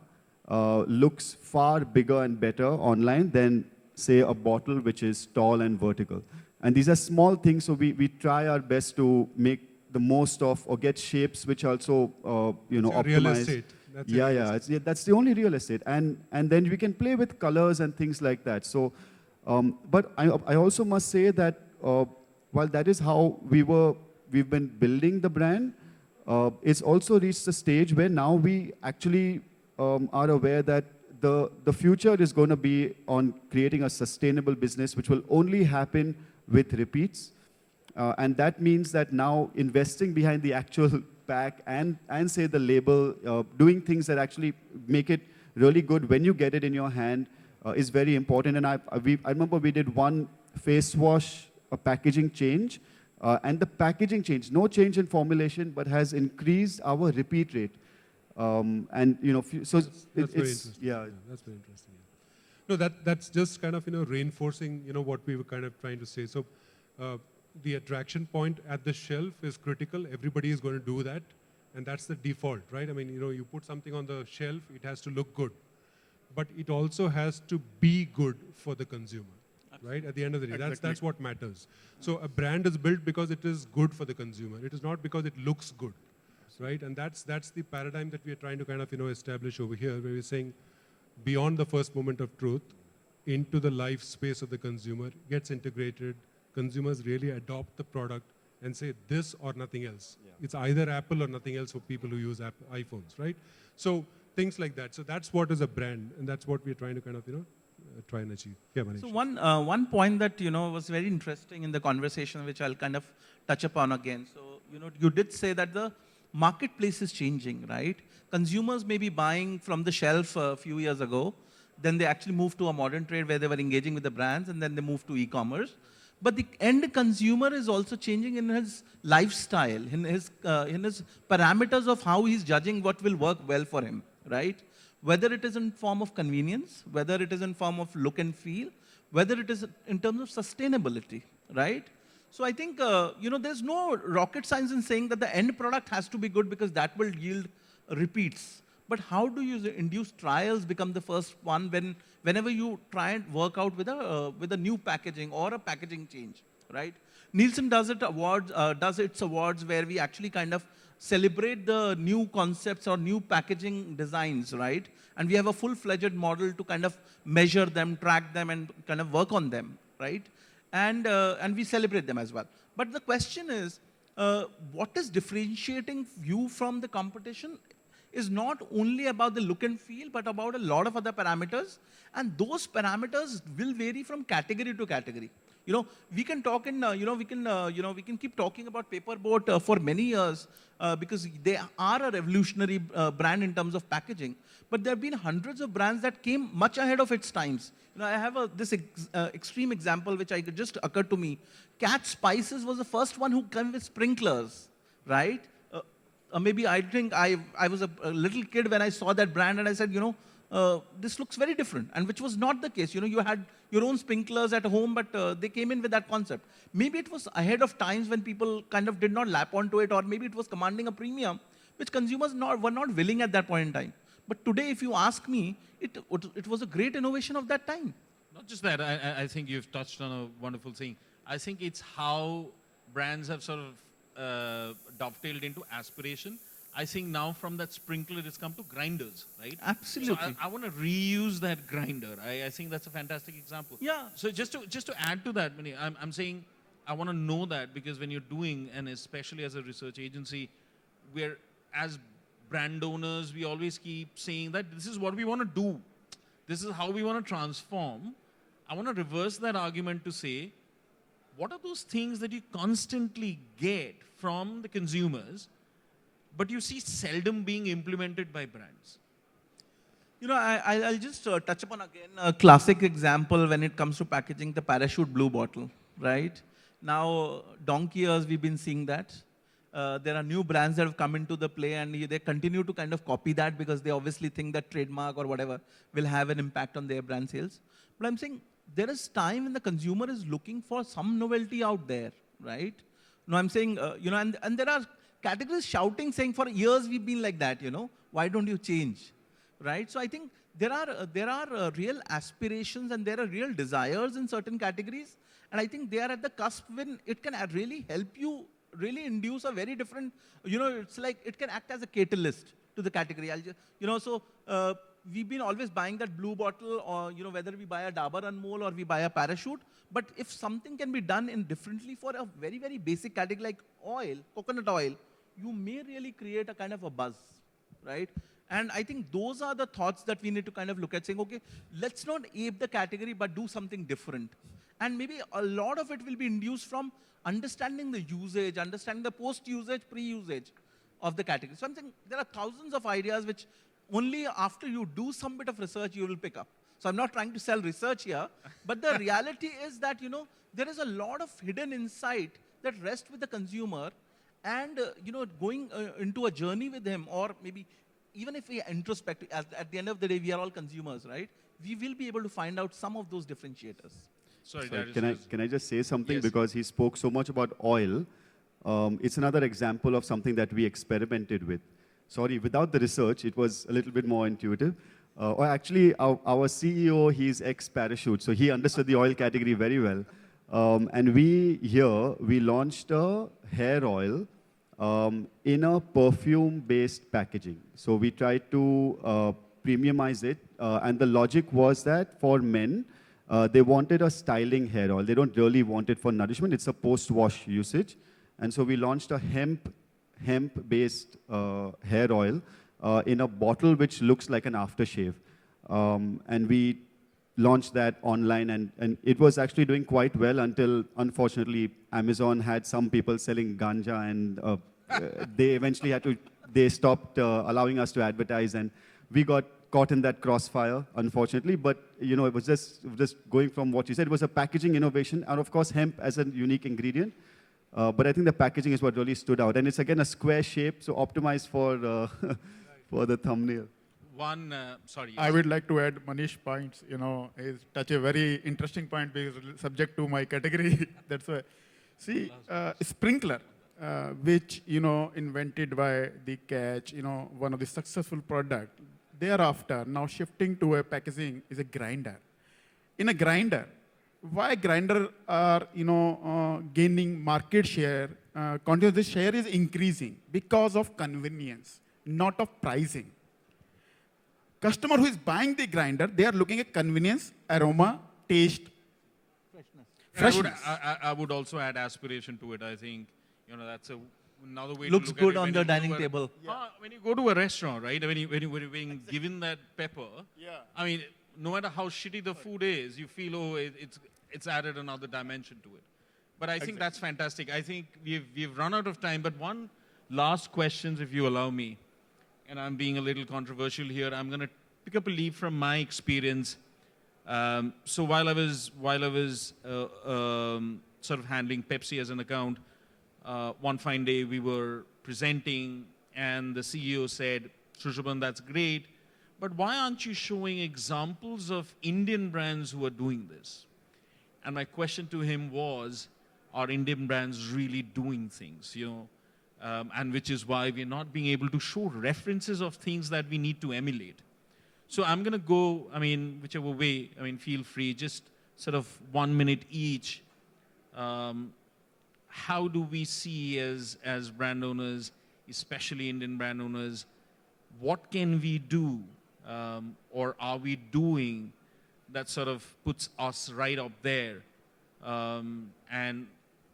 looks far bigger and better online than, say, a bottle which is tall and vertical. And these are small things, so we try our best to make the most of or get shapes which also, you know, optimize. Real estate. That's the only real estate. And then we can play with colors and things like that. So, but I also must say that while that is how we've been building the brand, it's also reached a stage where now we actually are aware that the future is going to be on creating a sustainable business, which will only happen with repeats. And that means that now investing behind the actual pack and say the label, doing things that actually make it really good when you get it in your hand is very important. And I remember we did one face wash packaging change, and the packaging change, no change in formulation, but has increased our repeat rate. And you know, so that's very interesting. yeah. That's very interesting. Yeah. No, that's just kind of reinforcing what we were kind of trying to say. So the attraction point at the shelf is critical. Everybody is going to do that, and that's the default, right? I mean, you put something on the shelf, it has to look good, but it also has to be good for the consumer. Right? At the end of the day, that's what matters. So a brand is built because it is good for the consumer. It is not because it looks good, right? And that's the paradigm that we are trying to kind of establish over here, where we're saying beyond the first moment of truth into the life space of the consumer gets integrated. Consumers really adopt the product and say this or nothing else. Yeah. It's either Apple or nothing else for people who use iPhones, right? So things like that. So that's what is a brand, and that's what we're trying to kind of try and achieve. Yeah, Manish. So one point that was very interesting in the conversation, which I'll kind of touch upon again. So you did say that the marketplace is changing, right? Consumers may be buying from the shelf a few years ago, then they actually moved to a modern trade where they were engaging with the brands, and then they moved to e-commerce. But the end consumer is also changing in his lifestyle, in his parameters of how he's judging what will work well for him, right? Whether it is in form of convenience, whether it is in form of look and feel, whether it is in terms of sustainability, right? So I think, there's no rocket science in saying that the end product has to be good because that will yield repeats. But how do you induce trials become the first one whenever you try and work out with a new packaging or a packaging change, right? Nielsen does its awards where we actually kind of celebrate the new concepts or new packaging designs, right? And we have a full-fledged model to kind of measure them, track them, and kind of work on them, right? And we celebrate them as well. But the question is, what is differentiating you from the competition is not only about the look and feel, but about a lot of other parameters. And those parameters will vary from category to category. We can talk in, we can keep talking about Paperboat for many years because they are a revolutionary brand in terms of packaging. But there have been hundreds of brands that came much ahead of its times. I have this extreme example which just occurred to me. Cat Spices was the first one who came with sprinklers, right? Maybe I think I was a little kid when I saw that brand and I said, this looks very different, and which was not the case. You had your own sprinklers at home, but they came in with that concept. Maybe it was ahead of times when people kind of did not lap onto it, or maybe it was commanding a premium, which consumers were not willing at that point in time. But today, if you ask me, it was a great innovation of that time. Not just that, I think you've touched on a wonderful thing. I think it's how brands have sort of dovetailed into aspiration. I think now from that sprinkler, it's come to grinders, right? Absolutely. So I want to reuse that grinder. I think that's a fantastic example. Yeah. So just to add to that, I'm saying I want to know that because when you're doing, and especially as a research agency, we're as brand owners, we always keep saying that this is what we want to do. This is how we want to transform. I want to reverse that argument to say, what are those things that you constantly get from the consumers, but you see seldom being implemented by brands? I'll just touch upon again a classic example when it comes to packaging, the Parachute Blue bottle, right? Now, donkey years we've been seeing that. There are new brands that have come into the play and they continue to kind of copy that because they obviously think that trademark or whatever will have an impact on their brand sales. But I'm saying there is time when the consumer is looking for some novelty out there, right? No, I'm saying, and there are categories shouting, saying for years we've been like that, why don't you change, right? So I think there are real aspirations and there are real desires in certain categories. And I think they are at the cusp when it can really help you really induce a very different, it's like it can act as a catalyst to the category. We've been always buying that blue bottle or, whether we buy a Dabur Anmol or we buy a Parachute. But if something can be done differently for a very, very basic category like oil, coconut oil, you may really create a kind of a buzz, right? And I think those are the thoughts that we need to kind of look at, saying, okay, let's not ape the category, but do something different. And maybe a lot of it will be induced from understanding the usage, understanding the post-usage, pre-usage of the category. So I'm saying there are thousands of ideas which only after you do some bit of research you will pick up. So I'm not trying to sell research here, but the reality is that, there is a lot of hidden insight that rests with the consumer, and going into a journey with him, or maybe even if we introspect, at the end of the day, we are all consumers, right? We will be able to find out some of those differentiators. Sorry, can I just say something? Yes. Because he spoke so much about oil. It's another example of something that we experimented with. Sorry, without the research, it was a little bit more intuitive. Or actually, our CEO, he's ex-Parachute, so he understood the oil category very well. And we launched a hair oil in a perfume-based packaging. So we tried to premiumize it, and the logic was that for men, they wanted a styling hair oil. They don't really want it for nourishment. It's a post-wash usage. And so we launched a hemp-based hair oil in a bottle which looks like an aftershave. And we launched that online, and it was actually doing quite well until, unfortunately, Amazon had some people selling ganja, and they eventually they stopped allowing us to advertise, and we got caught in that crossfire, unfortunately. But it was just going from what you said. It was a packaging innovation, and of course, hemp as a unique ingredient. But I think the packaging is what really stood out, and it's again a square shape, so optimized for for the thumbnail. Sorry. I would like to add Manish points. Is touch a very interesting point because subject to my category. That's why. See, sprinkler, which invented by the Catch, one of the successful product. Thereafter, now shifting to a packaging is a grinder. In a grinder, why grinder are gaining market share? Continuously, the share is increasing because of convenience, not of pricing. Customer who is buying the grinder, they are looking at convenience, aroma, taste, freshness. I would also add aspiration to it. I think that's another way Looks to look good at it. on the dining table. When you go to a restaurant, right? When you're being given that pepper, I mean, no matter how shitty the food is, you feel it's added another dimension to it. But I think that's fantastic. I think we've run out of time. But one last question, if you allow me. And I'm being a little controversial here. I'm going to pick up a leaf from my experience. So while I was sort of handling Pepsi as an account, one fine day we were presenting, and the CEO said, "Sushobhan, that's great, but why aren't you showing examples of Indian brands who are doing this?" And my question to him was, are Indian brands really doing things? And which is why we're not being able to show references of things that we need to emulate. So I'm going to go, whichever way, feel free, just sort of 1 minute each. How do we see as brand owners, especially Indian brand owners, what can we do or are we doing that sort of puts us right up there and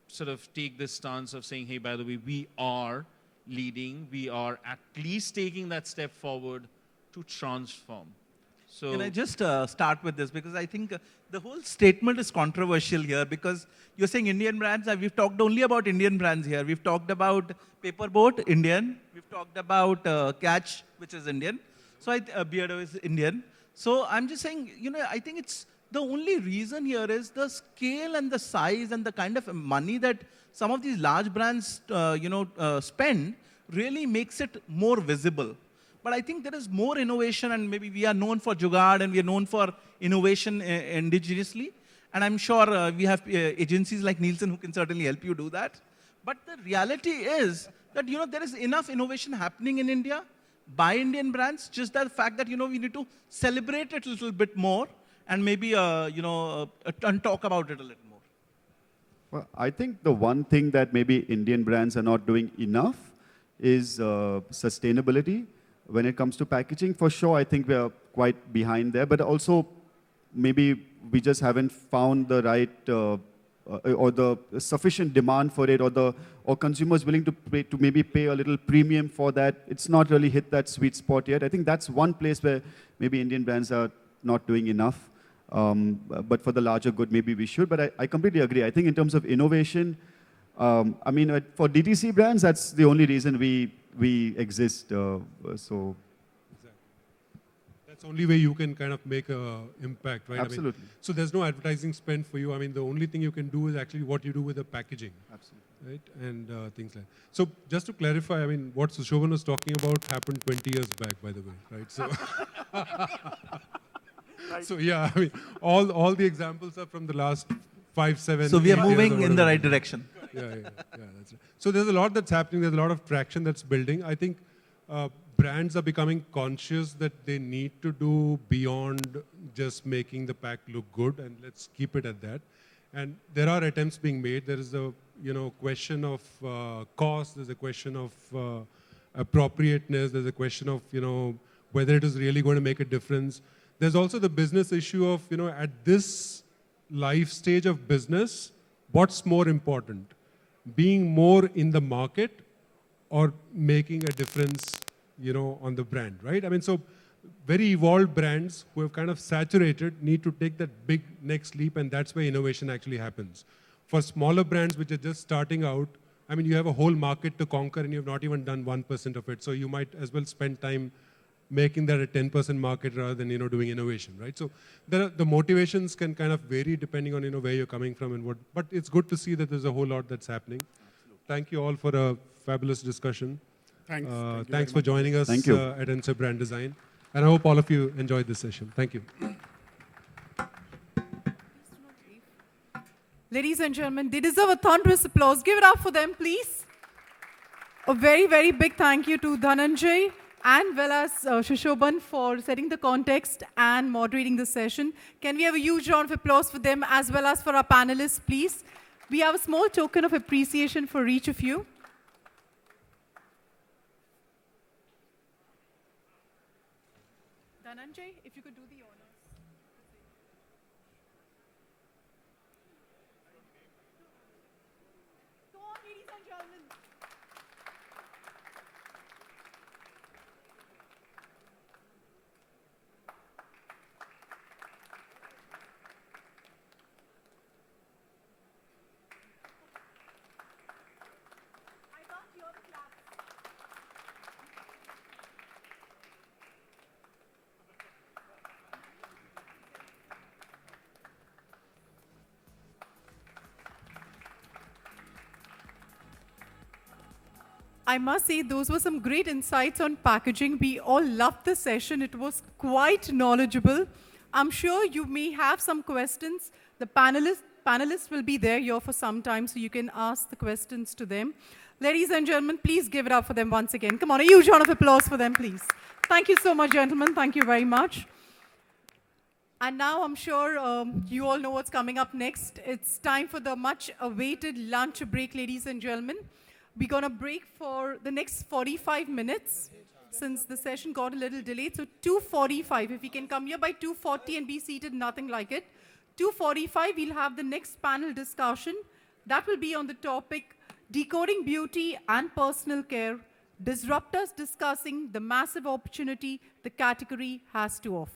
sort of take this stance of saying, hey, by the way, we are leading, we are at least taking that step forward to transform. So can I just start with this? Because I think the whole statement is controversial here, because you're saying Indian brands, we've talked only about Indian brands here. We've talked about Paperboat, Indian. We've talked about Catch, which is Indian. So Beardo is Indian. So I'm just saying, I think it's the only reason here is the scale and the size and the kind of money that some of these large brands, spend really makes it more visible. But I think there is more innovation, and maybe we are known for Jugaad and we are known for innovation indigenously. And I'm sure we have agencies like Nielsen who can certainly help you do that. But the reality is that, there is enough innovation happening in India by Indian brands, just the fact that, we need to celebrate it a little bit more and maybe, and talk about it a little more. Well, I think the one thing that maybe Indian brands are not doing enough is sustainability when it comes to packaging. For sure, I think we are quite behind there, but also maybe we just haven't found the right or the sufficient demand for it, or consumers willing to maybe pay a little premium for that. It's not really hit that sweet spot yet. I think that's one place where maybe Indian brands are not doing enough. But for the larger good, maybe we should. But I completely agree. I think in terms of innovation, I mean, for DTC brands, that's the only reason we exist. So. That's the only way you can kind of make an impact, right? Absolutely. I mean, so there's no advertising spend for you. I mean, the only thing you can do is actually what you do with the packaging. Absolutely. Right? And things like that. So just to clarify, I mean, what Sushobhan was talking about happened 20 years back, by the way, right? So, so yeah, I mean, all the examples are from the last 5, 7, So we are 8 years moving or in the whatever. right direction. Yeah, that's right. So there's a lot that's happening. There's a lot of traction that's building. I think brands are becoming conscious that they need to do beyond just making the pack look good, and let's keep it at that. And there are attempts being made. There is a question of cost. There's a question of appropriateness. There's a question of whether it is really going to make a difference. There's also the business issue of at this life stage of business, what's more important? Being more in the market or making a difference, on the brand, right? I mean, so very evolved brands who have kind of saturated need to take that big next leap, and that's where innovation actually happens. For smaller brands which are just starting out, I mean, you have a whole market to conquer and you've not even done 1% of it. So you might as well spend time making that a 10% market rather than, doing innovation, right? So the motivations can kind of vary depending on, where you're coming from and what, but it's good to see that there's a whole lot that's happening. Absolutely. Thank you all for a fabulous discussion. Thanks. Thanks for joining us Thank you. At Encept Brand Design. And I hope all of you enjoyed this session. Thank you. Ladies and gentlemen, they deserve a thunderous applause. Give it up for them, please. A very, very big thank you to Dhananjay and well as Sushobhan for setting the context and moderating the session. Can we have a huge round of applause for them as well as for our panelists, please? We have a small token of appreciation for each of you. Dhananjay, if you could do the honors. Go on, ladies and gentlemen. I can't hear the claps. I must say, those were some great insights on packaging. We all loved the session. It was quite knowledgeable. I'm sure you may have some questions. The panelists will be there here for some time, so you can ask the questions to them. Ladies and gentlemen, please give it up for them once again. Come on, a huge round of applause for them, please. Thank you so much, gentlemen. Thank you very much. And now I'm sure you all know what's coming up next. It's time for the much-awaited lunch break, ladies and gentlemen. We're going to break for the next 45 minutes since the session got a little delayed. So 2:45, if we can come here by 2:40 and be seated, nothing like it. 2:45, we'll have the next panel discussion. That will be on the topic, Decoding Beauty and Personal Care, Disruptors discussing the massive opportunity the category has to offer.